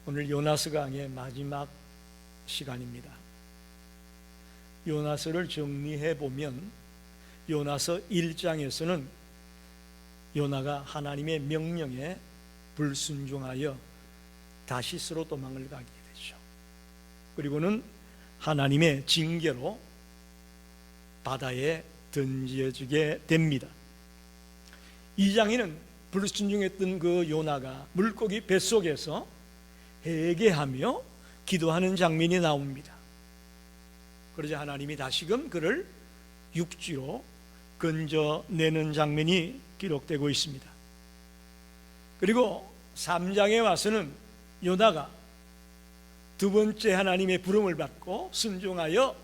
오늘 요나서 강의 마지막 시간입니다. 요나서를 정리해 보면 요나서 1장에서는 요나가 하나님의 명령에 불순종하여 다시스로 도망을 가게 되죠. 그리고는 하나님의 징계로 바다에 던져지게 됩니다. 2장에는 불순종했던 그 요나가 물고기 뱃속에서 회개하며 기도하는 장면이 나옵니다. 그러자 하나님이 다시금 그를 육지로 건져내는 장면이 기록되고 있습니다. 그리고 3장에 와서는 요나가 두 번째 하나님의 부름을 받고 순종하여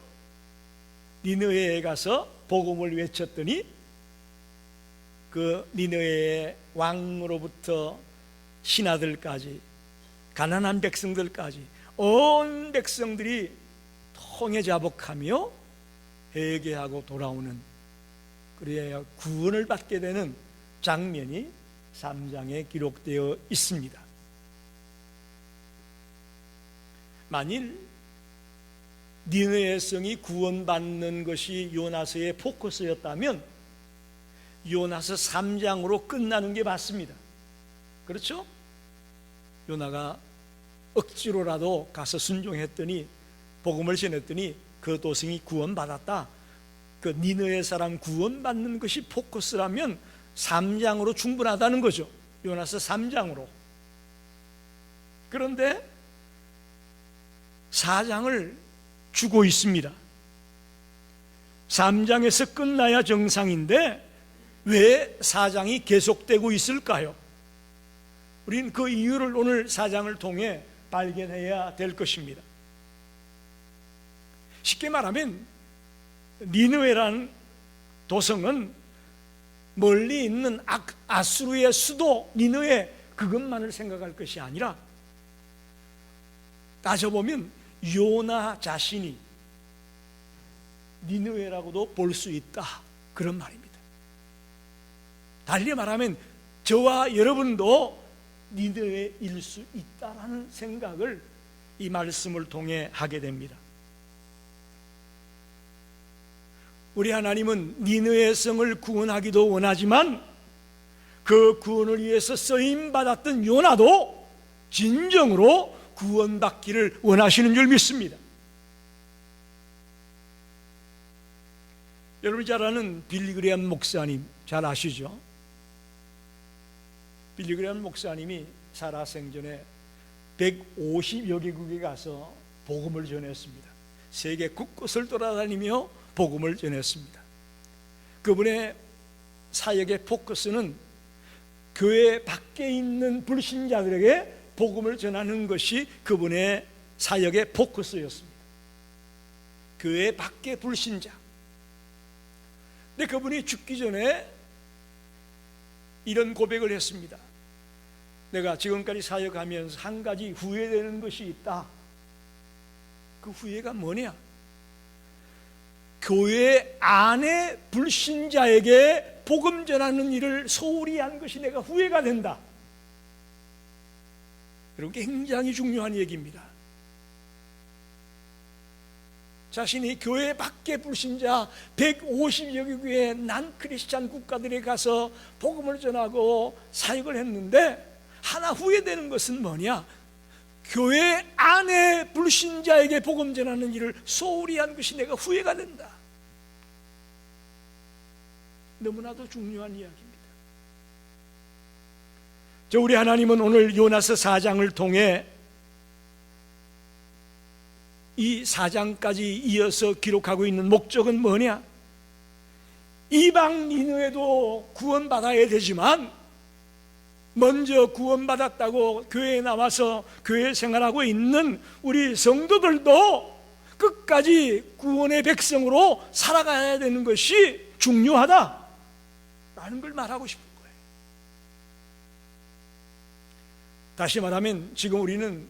니느웨에 가서 복음을 외쳤더니 그 니느웨의 왕으로부터 신하들까지 가난한 백성들까지 온 백성들이 통해 자복하며 회개하고 돌아오는, 그래야 구원을 받게 되는 장면이 3장에 기록되어 있습니다. 만일 니느웨 성이 구원받는 것이 요나서의 포커스였다면 요나서 3장으로 끝나는 게 맞습니다. 그렇죠? 요나가 억지로라도 가서 순종했더니 복음을 전했더니 그 도성이 구원받았다. 그 니느웨 사람 구원받는 것이 포커스라면 3장으로 충분하다는 거죠. 요나서 3장으로. 그런데 4장을 주고 있습니다. 3장에서 끝나야 정상인데 왜 4장이 계속되고 있을까요? 우리는 그 이유를 오늘 4장을 통해 발견해야 될 것입니다. 쉽게 말하면 니느웨라는 도성은 멀리 있는 아수르의 수도 니느웨 그것만을 생각할 것이 아니라 따져보면 요나 자신이 니느웨라고도 볼 수 있다, 그런 말입니다. 달리 말하면 저와 여러분도 니느웨일 수 있다라는 생각을 이 말씀을 통해 하게 됩니다. 우리 하나님은 니느웨 성을 구원하기도 원하지만 그 구원을 위해서 쓰임받았던 요나도 진정으로 구원받기를 원하시는 줄 믿습니다. 여러분이 잘 아는 빌리 그레엄 목사님 잘 아시죠? 빌리 그레엄 목사님이 살아생전에 150여 개국에 가서 복음을 전했습니다. 세계 곳곳을 돌아다니며 복음을 전했습니다. 그분의 사역의 포커스는 교회 밖에 있는 불신자들에게 복음을 전하는 것이 그분의 사역의 포커스였습니다. 교회 밖의 불신자. 근데 그분이 죽기 전에 이런 고백을 했습니다. 내가 지금까지 사역하면서 한 가지 후회되는 것이 있다. 그 후회가 뭐냐? 교회 안에 불신자에게 복음 전하는 일을 소홀히 한 것이 내가 후회가 된다. 여러분, 굉장히 중요한 얘기입니다. 자신이 교회 밖의 불신자 150여 개국의 난 크리스찬 국가들에 가서 복음을 전하고 사역을 했는데 하나 후회되는 것은 뭐냐? 교회 안에 불신자에게 복음 전하는 일을 소홀히 한 것이 내가 후회가 된다. 너무나도 중요한 이야기입니다. 우리 하나님은 오늘 요나서 4장을 통해 이 4장까지 이어서 기록하고 있는 목적은 뭐냐? 이방 니느웨도 구원받아야 되지만 먼저 구원받았다고 교회에 나와서 교회 생활하고 있는 우리 성도들도 끝까지 구원의 백성으로 살아가야 되는 것이 중요하다라는 걸 말하고 싶은 거예요. 다시 말하면 지금 우리는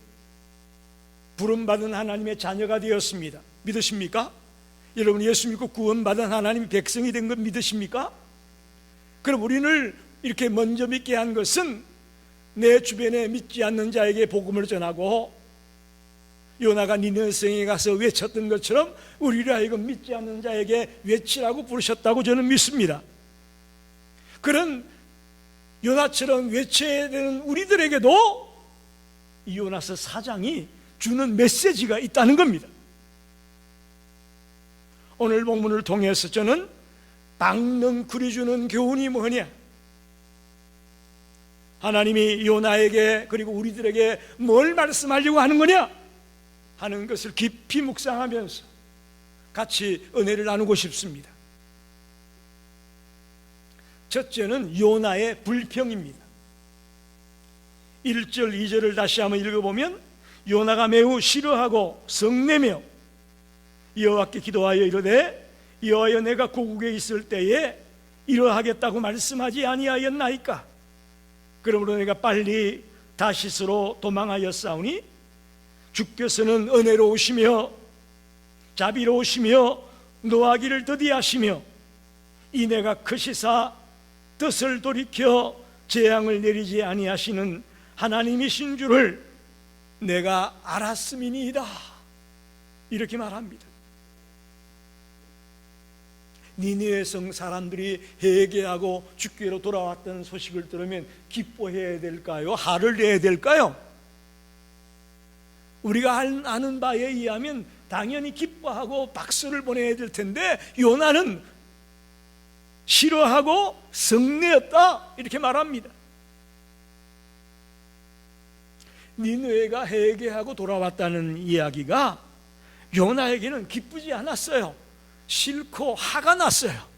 부름받은 하나님의 자녀가 되었습니다. 믿으십니까? 여러분, 예수 믿고 구원받은 하나님의 백성이 된 것 믿으십니까? 그럼 우리를 이렇게 먼저 믿게 한 것은 내 주변에 믿지 않는 자에게 복음을 전하고 요나가 니느웨 성에 가서 외쳤던 것처럼 우리를 하여금 믿지 않는 자에게 외치라고 부르셨다고 저는 믿습니다. 그런 요나처럼 외쳐야 되는 우리들에게도 이 요나서 4장이 주는 메시지가 있다는 겁니다. 오늘 본문을 통해서 저는 박능쿨이 주는 교훈이 뭐냐, 하나님이 요나에게 그리고 우리들에게 뭘 말씀하려고 하는 거냐 하는 것을 깊이 묵상하면서 같이 은혜를 나누고 싶습니다. 첫째는 요나의 불평입니다. 1절 2절을 다시 한번 읽어보면 요나가 매우 싫어하고 성내며 여호와께 기도하여 이르되 여호와여 내가 고국에 있을 때에 이러하겠다고 말씀하지 아니하였나이까? 그러므로 내가 빨리 다시스로 도망하였사오니 주께서는 은혜로우시며 자비로우시며 노하기를 더디하시며 이내가 크시사 뜻을 돌이켜 재앙을 내리지 아니하시는 하나님이신 줄을 내가 알았음이니이다. 이렇게 말합니다. 니느웨 성 사람들이 회개하고 주께로 돌아왔다는 소식을 들으면 기뻐해야 될까요? 화를 내야 될까요? 우리가 아는 바에 의하면 당연히 기뻐하고 박수를 보내야 될 텐데 요나는 싫어하고 성내었다 이렇게 말합니다. 니느웨가 회개하고 돌아왔다는 이야기가 요나에게는 기쁘지 않았어요. 싫고 화가 났어요.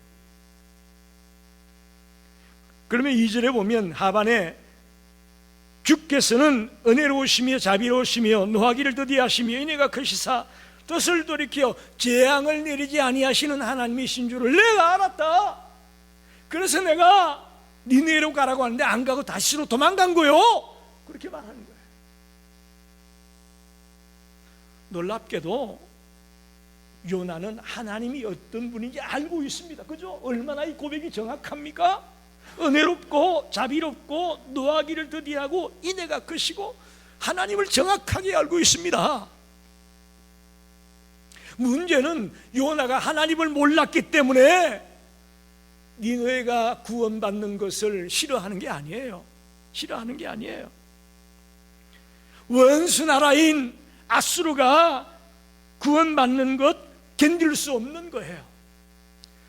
그러면 2절에 보면 하반에 주께서는 은혜로우시며 자비로우시며 노하기를 더디하시며 인애가 크시사 뜻을 돌이켜 재앙을 내리지 아니하시는 하나님이신 줄을 내가 알았다. 그래서 내가 니느웨로 가라고 하는데 안 가고 다시로 도망간 거요. 그렇게 말하는 거예요. 놀랍게도 요나는 하나님이 어떤 분인지 알고 있습니다. 그죠? 얼마나 이 고백이 정확합니까? 은혜롭고 자비롭고 노하기를 더디하고 인애가 크시고 하나님을 정확하게 알고 있습니다. 문제는 요나가 하나님을 몰랐기 때문에 니느웨가 구원받는 것을 싫어하는 게 아니에요. 싫어하는 게 아니에요. 원수 나라인 아수르가 구원받는 것 견딜 수 없는 거예요.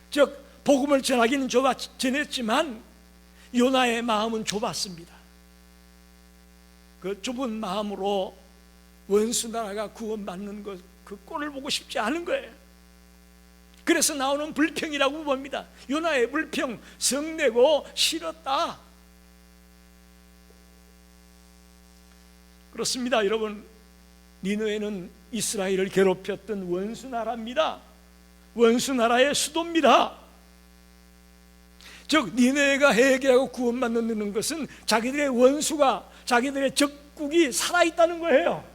즉 복음을 전하기는 전했지만 요나의 마음은 좁았습니다. 그 좁은 마음으로 원수 나라가 구원받는 것, 그 꼴을 보고 싶지 않은 거예요. 그래서 나오는 불평이라고 봅니다. 요나의 불평, 성내고 싫었다. 그렇습니다, 여러분. 니느웨는 이스라엘을 괴롭혔던 원수 나라입니다. 원수 나라의 수도입니다. 즉 니느웨가 회개하고 구원받는 것은 자기들의 원수가, 자기들의 적국이 살아있다는 거예요.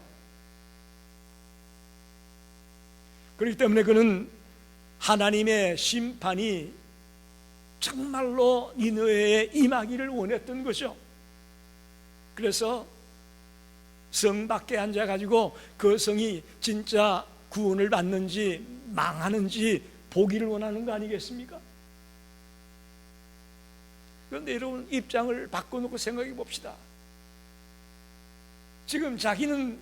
그렇기 때문에 그는 하나님의 심판이 정말로 니느웨에 임하기를 원했던 거죠. 그래서 성 밖에 앉아가지고 그 성이 진짜 구원을 받는지 망하는지 보기를 원하는 거 아니겠습니까? 그런데 여러분, 입장을 바꿔놓고 생각해 봅시다. 지금 자기는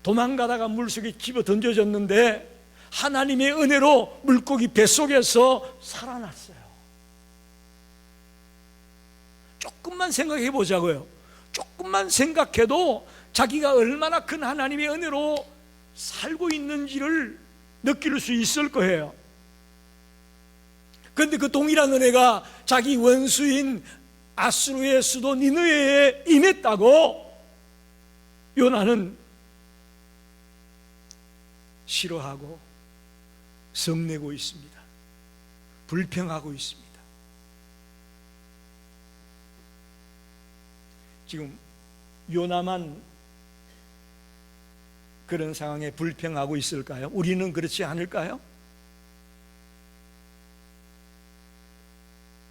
도망가다가 물속에 집어 던져졌는데 하나님의 은혜로 물고기 뱃속에서 살아났어요. 조금만 생각해 보자고요. 조금만 생각해도 자기가 얼마나 큰 하나님의 은혜로 살고 있는지를 느낄 수 있을 거예요. 그런데 그 동일한 은혜가 자기 원수인 아수르의 수도 니느웨에 임했다고 요나는 싫어하고 성내고 있습니다. 불평하고 있습니다. 지금 요나만 그런 상황에 불평하고 있을까요? 우리는 그렇지 않을까요?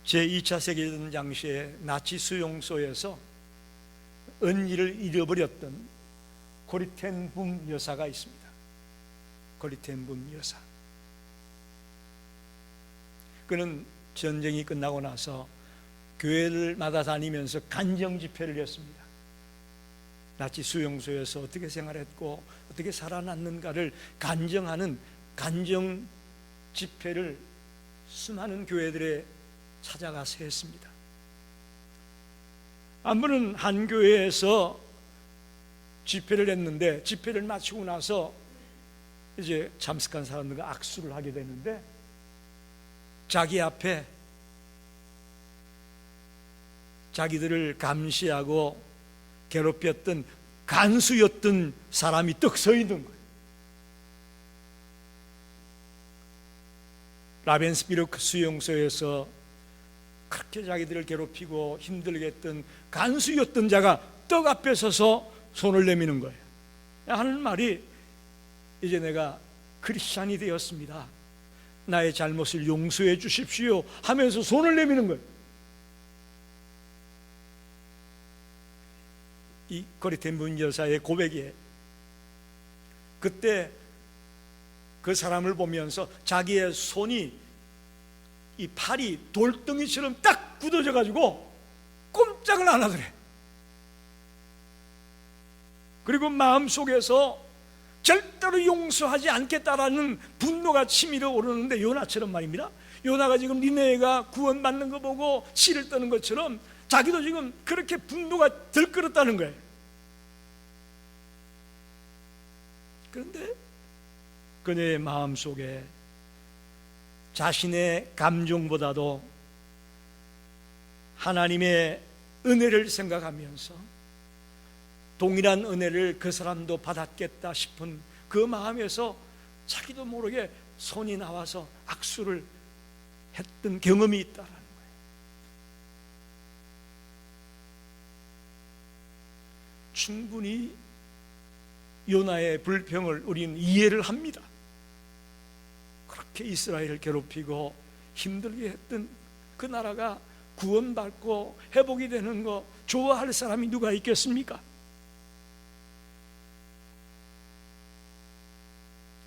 제2차 세계대전 당시에 나치 수용소에서 언니를 잃어버렸던 고리텐붐 여사가 있습니다. 고리텐붐 여사. 그는 전쟁이 끝나고 나서 교회를마다 다니면서 간정 집회를 했습니다. 나치 수용소에서 어떻게 생활했고 어떻게 살아났는가를 간정하는 간정 집회를 수많은 교회들에 찾아가서 했습니다. 한 번은 한 교회에서 집회를 했는데, 집회를 마치고 나서 이제 참석한 사람들과 악수를 하게 되는데, 자기 앞에 자기들을 감시하고 괴롭혔던 간수였던 사람이 떡 서 있는 거예요. 라벤스비르크 수용소에서 그렇게 자기들을 괴롭히고 힘들게 했던 간수였던 자가 떡 앞에 서서 손을 내미는 거예요. 하는 말이, 이제 내가 크리스찬이 되었습니다, 나의 잘못을 용서해 주십시오 하면서 손을 내미는 거예요. 이 고리텐붐 여사의 고백에 그때 그 사람을 보면서 자기의 손이, 이 팔이 돌덩이처럼 딱 굳어져 가지고 꼼짝을 안 하더래. 그리고 마음속에서 절대로 용서하지 않겠다라는 분노가 치밀어 오르는데, 요나처럼 말입니다. 요나가 지금 니네가 구원받는 거 보고 씨를 떠는 것처럼 자기도 지금 그렇게 분노가 들끓었다는 거예요. 그런데 그녀의 마음속에 자신의 감정보다도 하나님의 은혜를 생각하면서 동일한 은혜를 그 사람도 받았겠다 싶은 그 마음에서 자기도 모르게 손이 나와서 악수를 했던 경험이 있다라는 거예요. 충분히 요나의 불평을 우리는 이해를 합니다. 그렇게 이스라엘을 괴롭히고 힘들게 했던 그 나라가 구원받고 회복이 되는 거 좋아할 사람이 누가 있겠습니까?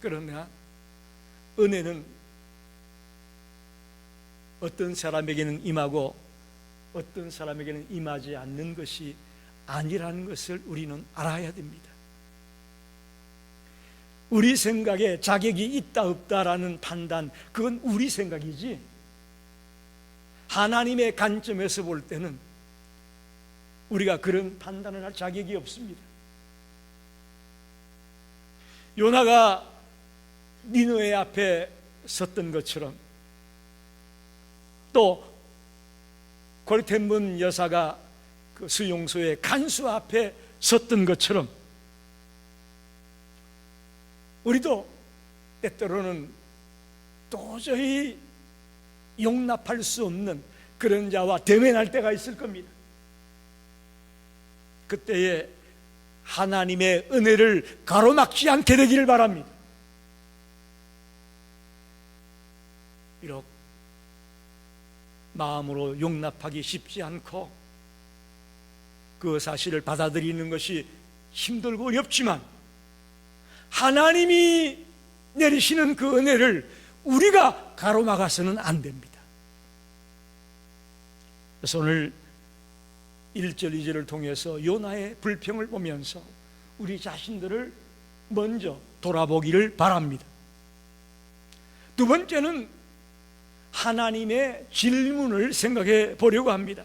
그러나 은혜는 어떤 사람에게는 임하고 어떤 사람에게는 임하지 않는 것이 아니라는 것을 우리는 알아야 됩니다. 우리 생각에 자격이 있다 없다라는 판단, 그건 우리 생각이지 하나님의 관점에서 볼 때는 우리가 그런 판단을 할 자격이 없습니다. 요나가 니느웨 앞에 섰던 것처럼, 또 고리텐붐 여사가 그 수용소의 간수 앞에 섰던 것처럼, 우리도 때때로는 도저히 용납할 수 없는 그런 자와 대면할 때가 있을 겁니다. 그때에 하나님의 은혜를 가로막지 않게 되기를 바랍니다. 비록 마음으로 용납하기 쉽지 않고 그 사실을 받아들이는 것이 힘들고 어렵지만, 하나님이 내리시는 그 은혜를 우리가 가로막아서는 안 됩니다. 그래서 오늘 1절 2절을 통해서 요나의 불평을 보면서 우리 자신들을 먼저 돌아보기를 바랍니다. 두 번째는 하나님의 질문을 생각해 보려고 합니다.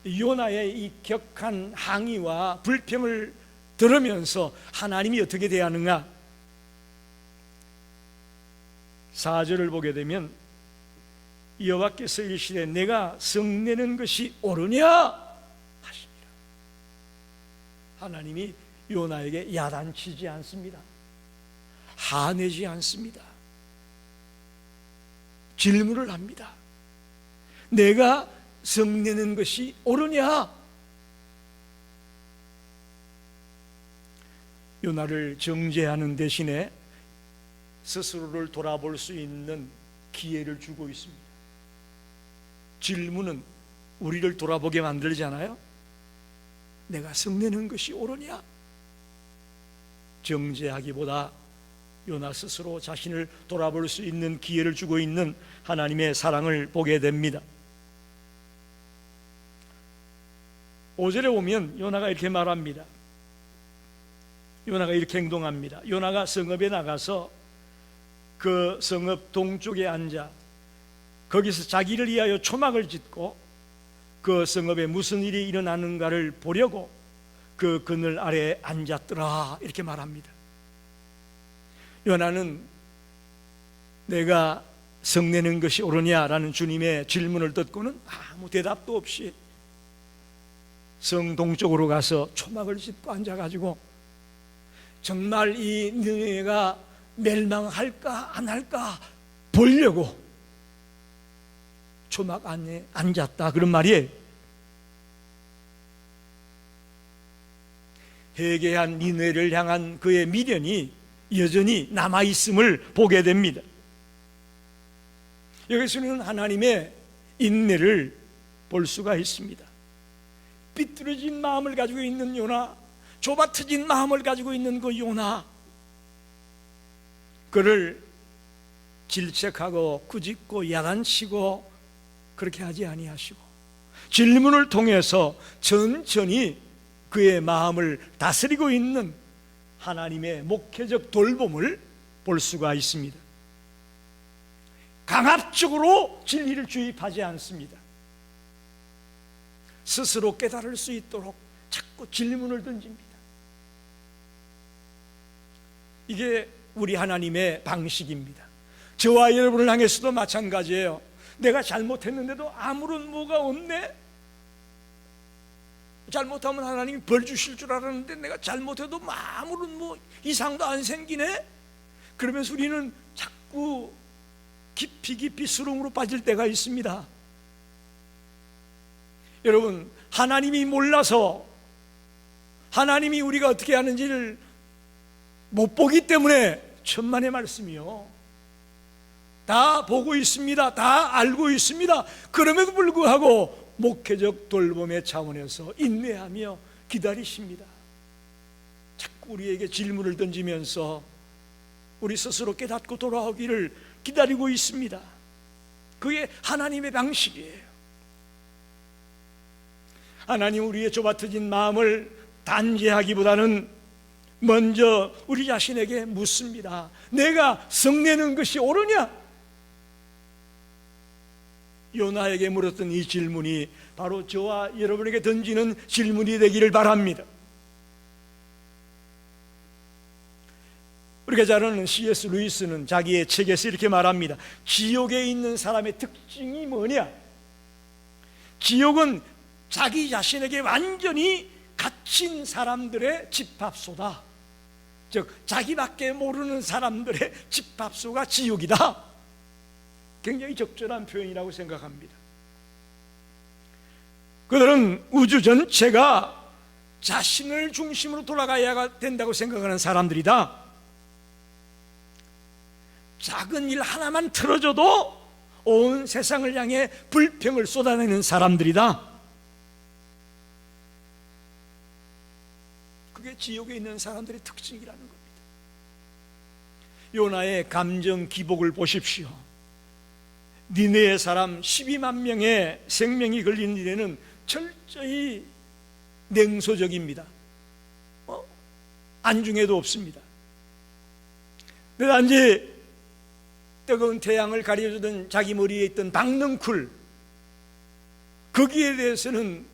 요나의 이 격한 항의와 불평을 들으면서 하나님이 어떻게 대하는가? 4절을 보게 되면 여호와께서 이르시되 내가 성내는 것이 옳으냐 하시니라. 하나님이 요나에게 야단치지 않습니다. 화내지 않습니다. 질문을 합니다. 내가 성내는 것이 옳으냐? 요나를 정죄하는 대신에 스스로를 돌아볼 수 있는 기회를 주고 있습니다. 질문은 우리를 돌아보게 만들잖아요. 내가 성내는 것이 옳으냐? 정죄하기보다 요나 스스로 자신을 돌아볼 수 있는 기회를 주고 있는 하나님의 사랑을 보게 됩니다. 5절에 보면 요나가 이렇게 말합니다. 요나가 이렇게 행동합니다. 요나가 성읍에 나가서 그 성읍 동쪽에 앉아 거기서 자기를 위하여 초막을 짓고 그 성읍에 무슨 일이 일어나는가를 보려고 그 그늘 아래에 앉았더라, 이렇게 말합니다. 요나는 내가 성내는 것이 옳으냐라는 주님의 질문을 듣고는 아무 대답도 없이 성 동쪽으로 가서 초막을 짓고 앉아가지고 정말 이 니느웨가 멸망할까 안 할까 보려고 초막 안에 앉았다, 그런 말이에요. 회개한 니느웨를 향한 그의 미련이 여전히 남아있음을 보게 됩니다. 여기서는 하나님의 인내를 볼 수가 있습니다. 삐뚤어진 마음을 가지고 있는 요나, 좁아터진 마음을 가지고 있는 그 요나, 그를 질책하고 꾸짖고 야단치고 그렇게 하지 아니하시고 질문을 통해서 천천히 그의 마음을 다스리고 있는 하나님의 목회적 돌봄을 볼 수가 있습니다. 강압적으로 진리를 주입하지 않습니다. 스스로 깨달을 수 있도록 자꾸 질문을 던집니다. 이게 우리 하나님의 방식입니다. 저와 여러분을 향해서도 마찬가지예요. 내가 잘못했는데도 아무런 뭐가 없네. 잘못하면 하나님이 벌 주실 줄 알았는데 내가 잘못해도 아무런 뭐 이상도 안 생기네. 그러면서 우리는 자꾸 깊이 수렁으로 빠질 때가 있습니다. 여러분, 하나님이 몰라서, 하나님이 우리가 어떻게 하는지를 못 보기 때문에 천만의 말씀이요, 다 보고 있습니다. 다 알고 있습니다. 그럼에도 불구하고 목회적 돌봄의 차원에서 인내하며 기다리십니다. 자꾸 우리에게 질문을 던지면서 우리 스스로 깨닫고 돌아오기를 기다리고 있습니다. 그게 하나님의 방식이에요. 하나님 우리의 좁아터진 마음을 단죄하기보다는 먼저 우리 자신에게 묻습니다. 내가 성내는 것이 옳으냐? 요나에게 물었던 이 질문이 바로 저와 여러분에게 던지는 질문이 되기를 바랍니다. 우리가 잘 아는 C.S. 루이스는 자기의 책에서 이렇게 말합니다. 지옥에 있는 사람의 특징이 뭐냐? 지옥은 자기 자신에게 완전히 갇힌 사람들의 집합소다. 즉 자기밖에 모르는 사람들의 집합소가 지옥이다. 굉장히 적절한 표현이라고 생각합니다. 그들은 우주 전체가 자신을 중심으로 돌아가야 된다고 생각하는 사람들이다. 작은 일 하나만 틀어져도 온 세상을 향해 불평을 쏟아내는 사람들이다. 그게 지옥에 있는 사람들의 특징이라는 겁니다. 요나의 감정 기복을 보십시오. 니느웨 사람 12만 명의 생명이 걸린 일에는 철저히 냉소적입니다. 안중에도 없습니다. 단지 뜨거운 태양을 가려주던 자기 머리에 있던 박넝쿨, 거기에 대해서는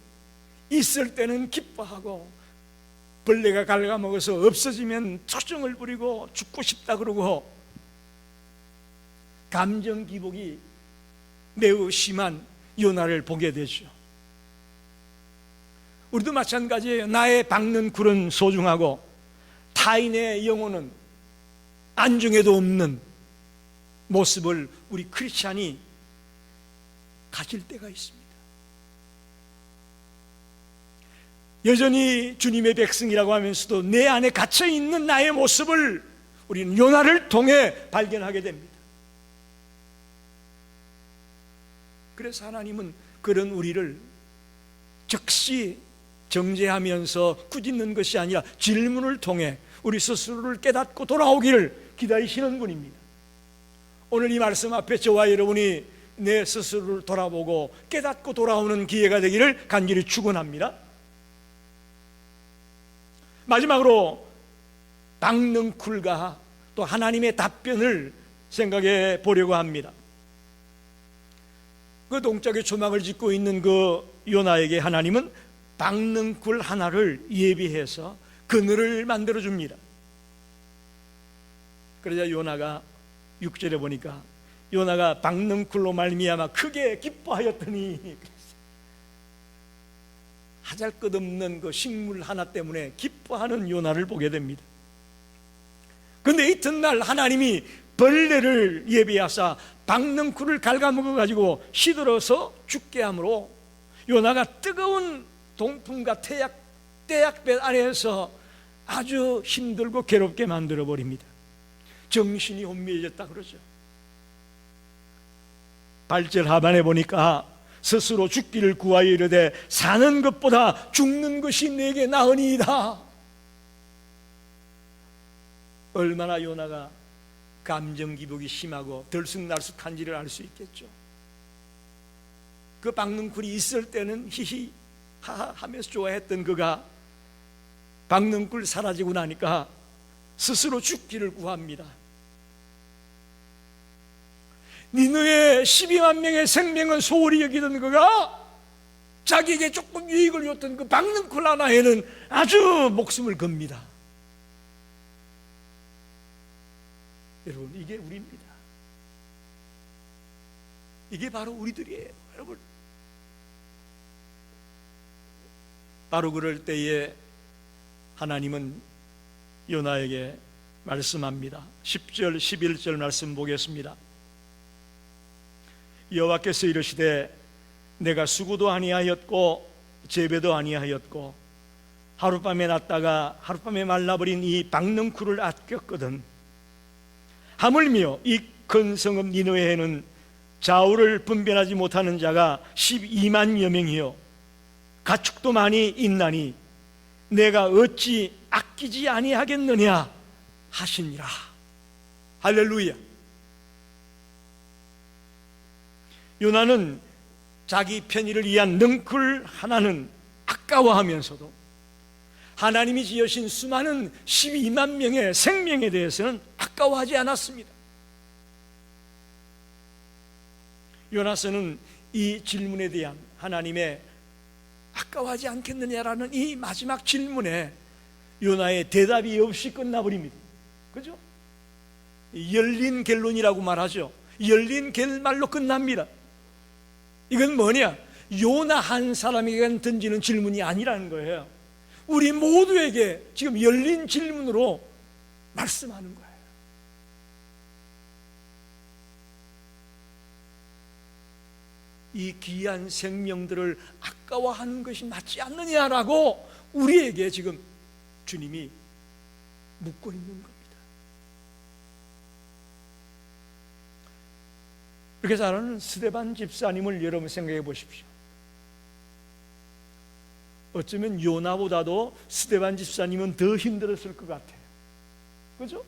있을 때는 기뻐하고 벌레가 갉아먹어서 없어지면 투정을 부리고 죽고 싶다 그러고 감정 기복이 매우 심한 요나를 보게 되죠. 우리도 마찬가지예요. 나의 박넝쿨은 소중하고 타인의 영혼은 안중에도 없는 모습을 우리 크리스찬이 가질 때가 있습니다. 여전히 주님의 백성이라고 하면서도 내 안에 갇혀있는 나의 모습을 우리는 요나를 통해 발견하게 됩니다. 그래서 하나님은 그런 우리를 즉시 정죄하면서 꾸짖는 것이 아니라 질문을 통해 우리 스스로를 깨닫고 돌아오기를 기다리시는 분입니다. 오늘 이 말씀 앞에 저와 여러분이 내 스스로를 돌아보고 깨닫고 돌아오는 기회가 되기를 간절히 축원합니다. 마지막으로 박능쿨과 또 하나님의 답변을 생각해 보려고 합니다. 그 동쪽에 초막을 짓고 있는 그 요나에게 하나님은 박능쿨 하나를 예비해서 그늘을 만들어 줍니다. 그러자 요나가 6절에 보니까 요나가 박능쿨로 말미암아 크게 기뻐하였더니, 하잘것없는 그 식물 하나 때문에 기뻐하는 요나를 보게 됩니다. 그런데 이튿날 하나님이 벌레를 예비하사 박능쿨을 갉아먹어 가지고 시들어서 죽게 하므로 요나가 뜨거운 동풍과 태약볕 안에서 아주 힘들고 괴롭게 만들어 버립니다. 정신이 혼미해졌다 그러죠. 8절 하반에 보니까 스스로 죽기를 구하여 이르되 사는 것보다 죽는 것이 내게 나으니이다. 얼마나 요나가 감정 기복이 심하고 들쑥날쑥한지를 알 수 있겠죠. 그 박능쿨이 있을 때는 히히 하하 하면서 좋아했던 그가 박능쿨 사라지고 나니까 스스로 죽기를 구합니다. 니느의 12만 명의 생명은 소홀히 여기던 그가 자기에게 조금 유익을 줬던 그 박능쿨 하나에는 아주 목숨을 겁니다. 여러분, 이게 우리입니다. 이게 바로 우리들이에요. 여러분, 바로 그럴 때에 하나님은 요나에게 말씀합니다. 10절 11절 말씀 보겠습니다. 여호와께서 이르시되 내가 수고도 아니하였고 재배도 아니하였고 하룻밤에 났다가 하룻밤에 말라버린 이 박능쿨을 아꼈거든. 하물며 이 큰 성읍 니느웨에는 좌우를 분별하지 못하는 자가 12만여 명이요 가축도 많이 있나니 내가 어찌 아끼지 아니하겠느냐 하시니라. 할렐루야. 요나는 자기 편의를 위한 능쿨 하나는 아까워하면서도 하나님이 지으신 수많은 12만 명의 생명에 대해서는 아까워하지 않았습니다. 요나서는 이 질문에 대한 하나님의 아까워하지 않겠느냐라는 이 마지막 질문에 요나의 대답이 없이 끝나버립니다. 그죠? 열린 결론이라고 말하죠. 열린 결말로 끝납니다. 이건 뭐냐? 요나 한 사람에게 던지는 질문이 아니라는 거예요. 우리 모두에게 지금 열린 질문으로 말씀하는 거예요. 이 귀한 생명들을 아까워하는 것이 맞지 않느냐라고 우리에게 지금 주님이 묻고 있는 겁니다. 이렇게 잘하는 스데반 집사님을 여러분 생각해 보십시오. 어쩌면 요나보다도 스데반 집사님은 더 힘들었을 것 같아요. 그죠?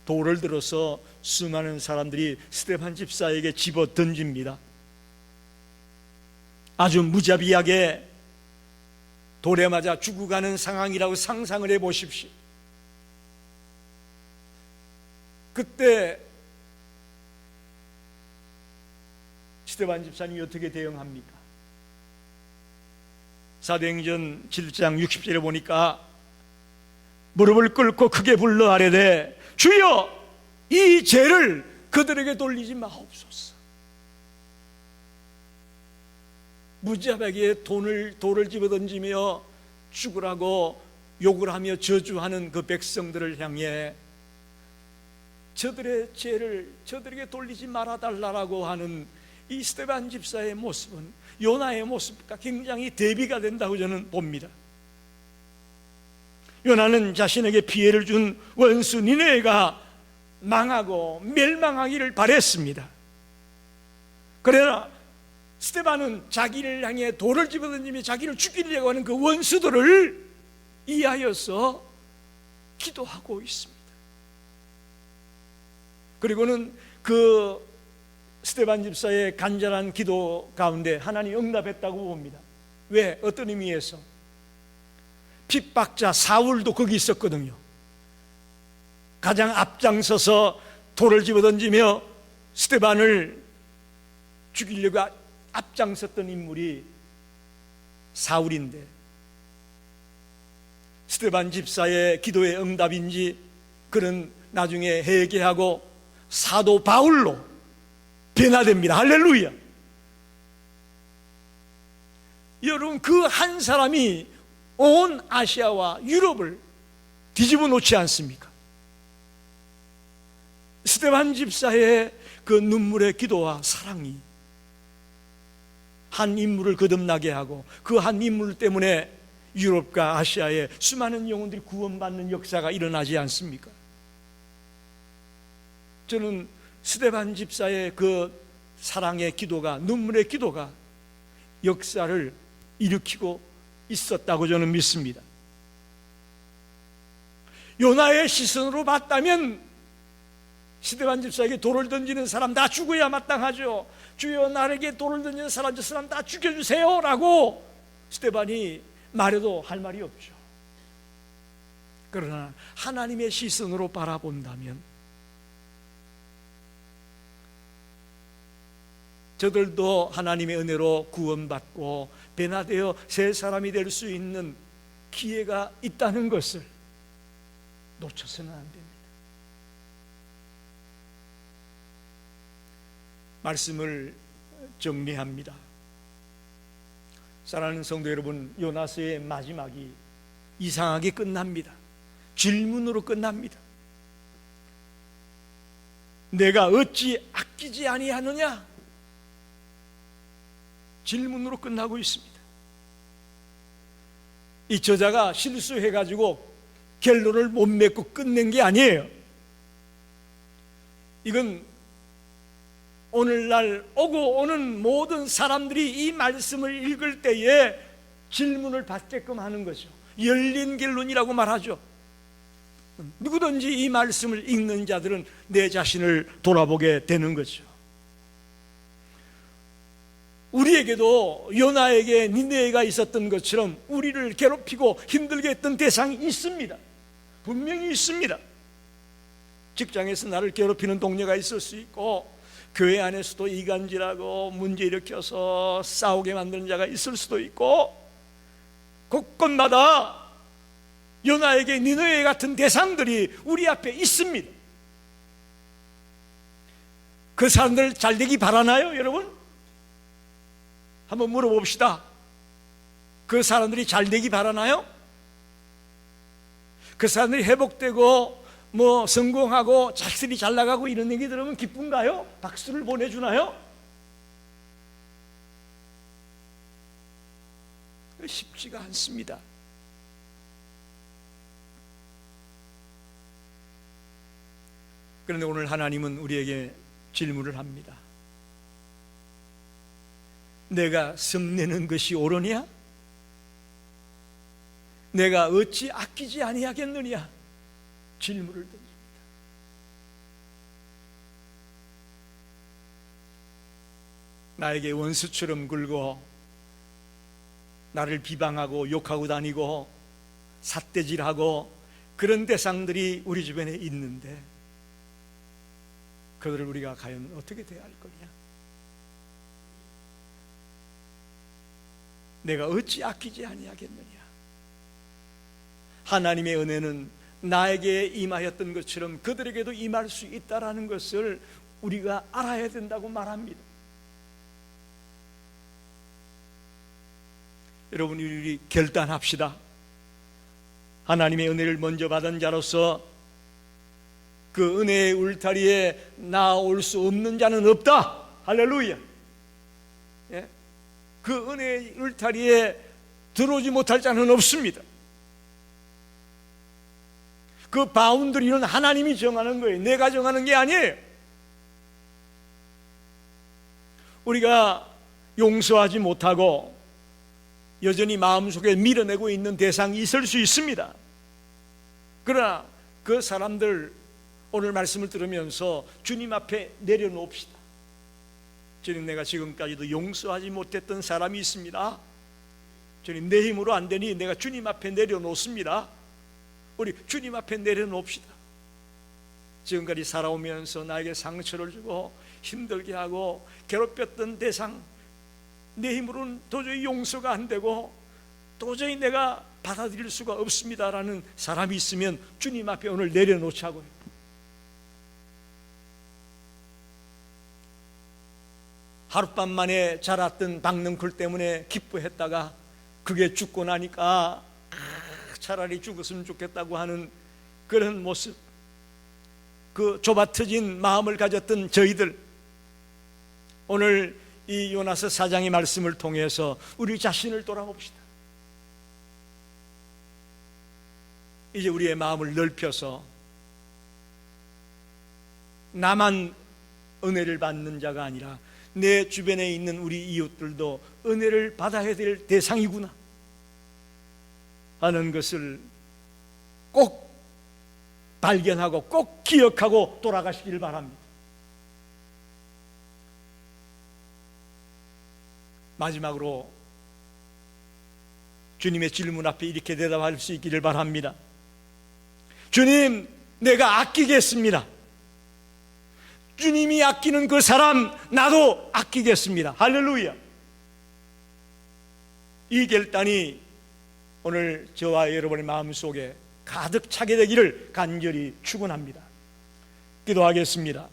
돌을 들어서 수많은 사람들이 스데반 집사에게 집어 던집니다. 아주 무자비하게 돌에 맞아 죽어가는 상황이라고 상상을 해 보십시오. 그때 스데반 집사님이 어떻게 대응합니까? 사도행전 7장 60절에 보니까 무릎을 꿇고 크게 불러 아뢰되 주여 이 죄를 그들에게 돌리지 마옵소서. 무자비하게 돌을 집어던지며 죽으라고 욕을 하며 저주하는 그 백성들을 향해 저들의 죄를 저들에게 돌리지 말아달라고 하는 이 스데반 집사의 모습은 요나의 모습과 굉장히 대비가 된다고 저는 봅니다. 요나는 자신에게 피해를 준 원수 니느웨가 망하고 멸망하기를 바랬습니다. 그러나 스데반은 자기를 향해 돌을 집어던지며 자기를 죽이려고 하는 그 원수들을 이하여서 기도하고 있습니다. 그리고는 그 스데반 집사의 간절한 기도 가운데 하나님이 응답했다고 봅니다. 왜? 어떤 의미에서? 핍박자 사울도 거기 있었거든요. 가장 앞장서서 돌을 집어던지며 스데반을 죽이려고 앞장섰던 인물이 사울인데, 스데반 집사의 기도의 응답인지 그는 나중에 회개하고 사도 바울로 변화됩니다. 할렐루야. 여러분, 그 한 사람이 온 아시아와 유럽을 뒤집어 놓지 않습니까? 스데반 집사의 그 눈물의 기도와 사랑이 한 인물을 거듭나게 하고 그 한 인물 때문에 유럽과 아시아의 수많은 영혼들이 구원받는 역사가 일어나지 않습니까? 저는 스데반 집사의 그 사랑의 기도가, 눈물의 기도가 역사를 일으키고 있었다고 저는 믿습니다. 요나의 시선으로 봤다면 스데반 집사에게 돌을 던지는 사람 다 죽어야 마땅하죠. 주여, 나에게 돌을 던지는 사람, 저 사람 다 죽여주세요 라고 스데반이 말해도 할 말이 없죠. 그러나 하나님의 시선으로 바라본다면 저들도 하나님의 은혜로 구원받고 변화되어 새 사람이 될 수 있는 기회가 있다는 것을 놓쳐서는 안 됩니다. 말씀을 정리합니다. 사랑하는 성도 여러분, 요나서의 마지막이 이상하게 끝납니다. 질문으로 끝납니다. 내가 어찌 아끼지 아니하느냐? 질문으로 끝나고 있습니다. 이 저자가 실수해가지고 결론을 못 맺고 끝낸 게 아니에요. 이건 오늘날 오고 오는 모든 사람들이 이 말씀을 읽을 때에 질문을 받게끔 하는 거죠. 열린 결론이라고 말하죠. 누구든지 이 말씀을 읽는 자들은 내 자신을 돌아보게 되는 거죠. 우리에게도 요나에게 니느웨가 있었던 것처럼 우리를 괴롭히고 힘들게 했던 대상이 있습니다. 분명히 있습니다. 직장에서 나를 괴롭히는 동료가 있을 수 있고, 교회 안에서도 이간질하고 문제 일으켜서 싸우게 만드는 자가 있을 수도 있고, 곳곳마다 요나에게 니느웨 같은 대상들이 우리 앞에 있습니다. 그 사람들 잘 되기 바라나요, 여러분? 한번 물어봅시다. 그 사람들이 잘 되기 바라나요? 그 사람들이 회복되고 성공하고 자식들이 잘 나가고 이런 얘기 들으면 기쁜가요? 박수를 보내주나요? 쉽지가 않습니다. 그런데 오늘 하나님은 우리에게 질문을 합니다. 내가 성내는 것이 옳으냐? 내가 어찌 아끼지 아니하겠느냐? 질문을 던집니다. 나에게 원수처럼 굴고 나를 비방하고 욕하고 다니고 삿대질하고 그런 대상들이 우리 주변에 있는데 그들을 우리가 과연 어떻게 대할 거냐? 내가 어찌 아끼지 아니하겠느냐? 하나님의 은혜는 나에게 임하였던 것처럼 그들에게도 임할 수 있다라는 것을 우리가 알아야 된다고 말합니다. 여러분, 우리 결단합시다. 하나님의 은혜를 먼저 받은 자로서 그 은혜의 울타리에 나올 수 없는 자는 없다. 할렐루야. 예? 그 은혜의 울타리에 들어오지 못할 자는 없습니다. 그 바운더리는 하나님이 정하는 거예요. 내가 정하는 게 아니에요. 우리가 용서하지 못하고 여전히 마음속에 밀어내고 있는 대상이 있을 수 있습니다. 그러나 그 사람들 오늘 말씀을 들으면서 주님 앞에 내려놓읍시다. 주님, 내가 지금까지도 용서하지 못했던 사람이 있습니다. 주님, 내 힘으로 안 되니 내가 주님 앞에 내려놓습니다. 우리 주님 앞에 내려놓읍시다. 지금까지 살아오면서 나에게 상처를 주고 힘들게 하고 괴롭혔던 대상, 내 힘으로는 도저히 용서가 안 되고 도저히 내가 받아들일 수가 없습니다라는 사람이 있으면 주님 앞에 오늘 내려놓자고요. 하룻밤 만에 자랐던 박넝쿨 때문에 기뻐했다가 그게 죽고 나니까 차라리 죽었으면 좋겠다고 하는 그런 모습, 그 좁아터진 마음을 가졌던 저희들, 오늘 이 요나서 4장의 말씀을 통해서 우리 자신을 돌아봅시다. 이제 우리의 마음을 넓혀서 나만 은혜를 받는 자가 아니라 내 주변에 있는 우리 이웃들도 은혜를 받아야 될 대상이구나 하는 것을 꼭 발견하고 꼭 기억하고 돌아가시길 바랍니다. 마지막으로 주님의 질문 앞에 이렇게 대답할 수 있기를 바랍니다. 주님, 내가 아끼겠습니다. 주님이 아끼는 그 사람 나도 아끼겠습니다. 할렐루야. 이 결단이 오늘 저와 여러분의 마음속에 가득 차게 되기를 간절히 축원합니다. 기도하겠습니다.